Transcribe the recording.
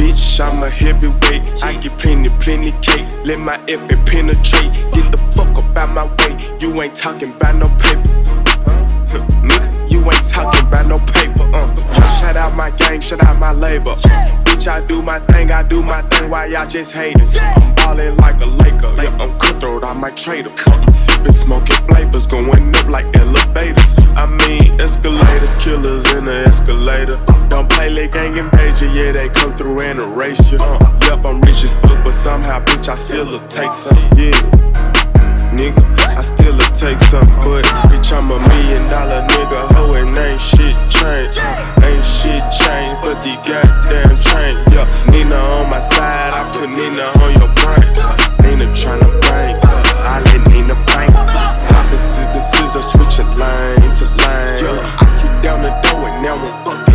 bitch, I'm a heavyweight. I get plenty cake. Let my effing penetrate. Get the fuck up out my way. You ain't talking about no paper. Nigga, you ain't talking about no paper. Shout out my gang, shout out my labor. Bitch, I do my thing while y'all just hating. I'm ballin' like a Laker. Yeah, I'm cutthroat, I might trade em. I'm sippin', smoking flavors, going up like elevators. I mean, escalators, killers in the escalator. Don't play like gang invader, yeah, they come through and erase you. Yup, I'm rich as fuck, but somehow, bitch, I still take some. Yeah, nigga, I still take some. But bitch, I'm $1 million nigga, ho, and ain't shit changed. Ain't shit changed, but the goddamn train. Yeah, Nina on my side, I put Nina on your brain. Nina tryna bang, I let Nina bang. Poppin' scissors, switching line to line. Yeah, I kick down the door and now I'm fucking.